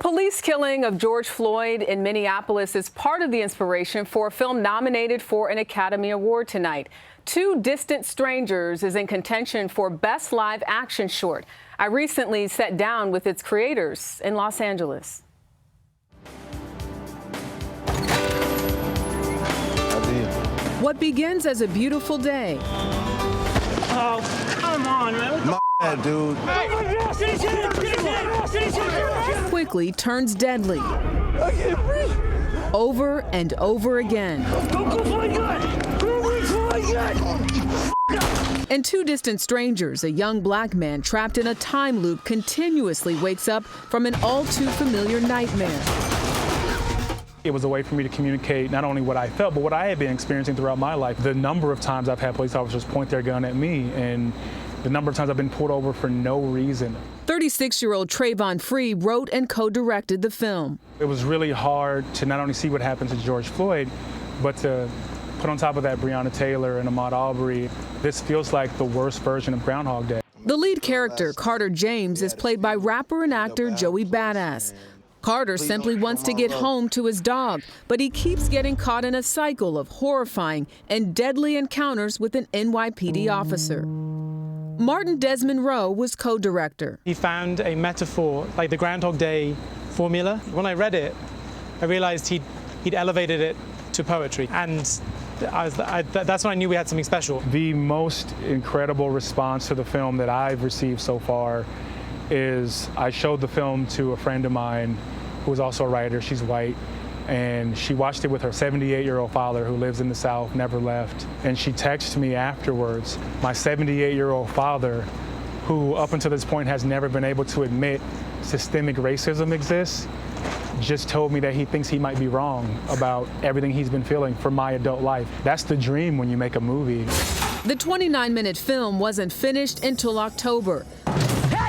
police killing of George Floyd in Minneapolis is part of the inspiration for a film nominated for an Academy Award tonight. Two Distant Strangers is in contention for Best Live Action Short. I recently sat down with its creators in Los Angeles. What begins as a beautiful day. Oh, come on, man. Dude. Quickly turns deadly. I can't breathe. Over and over again. And Two Distant Strangers, a young black man trapped in a time loop continuously wakes up from an all too familiar nightmare. It was a way for me to communicate not only what I felt, but what I had been experiencing throughout my life. The number of times I've had police officers point their gun at me, and the number of times I've been pulled over for no reason. 36-year-old Travon wrote and co-directed the film. It was really hard to not only see what happened to George Floyd, but to put on top of that Breonna Taylor and Ahmaud Arbery. This feels like the worst version of Groundhog Day. The lead character, Carter James, is played by rapper and actor Joey Badass. Carter simply wants to get home to his dog, but he keeps getting caught in a cycle of horrifying and deadly encounters with an NYPD officer. Martin Desmond was co-director. He found a metaphor, like the Groundhog Day formula. When I read it, I realized he'd elevated it to poetry, and that's when I knew we had something special. The most incredible response to the film that I've received so far is I showed the film to a friend of mine who is also a writer. She's white, and she watched it with her 78-year-old father who lives in the South, never left. And she texted me afterwards, my 78-year-old father, who up until this point has never been able to admit systemic racism exists, just told me that he thinks he might be wrong about everything he's been feeling for my adult life. That's the dream when you make a movie. The 29-minute film wasn't finished until October.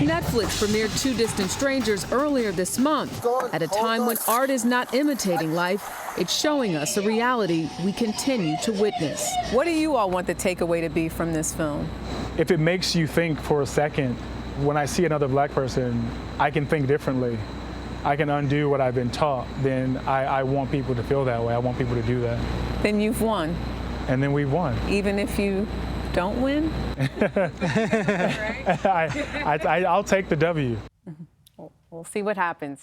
Netflix premiered Two Distant Strangers earlier this month. At a time when art is not imitating life, it's showing us a reality we continue to witness. What do you all want the takeaway to be from this film? If it makes you think for a second, when I see another black person, I can think differently. I can undo what I've been taught. Then I want people to feel that way. I want people to do that. Then you've won. And then we've won. Even if you don't win? I'll take the W. We'll see what happens.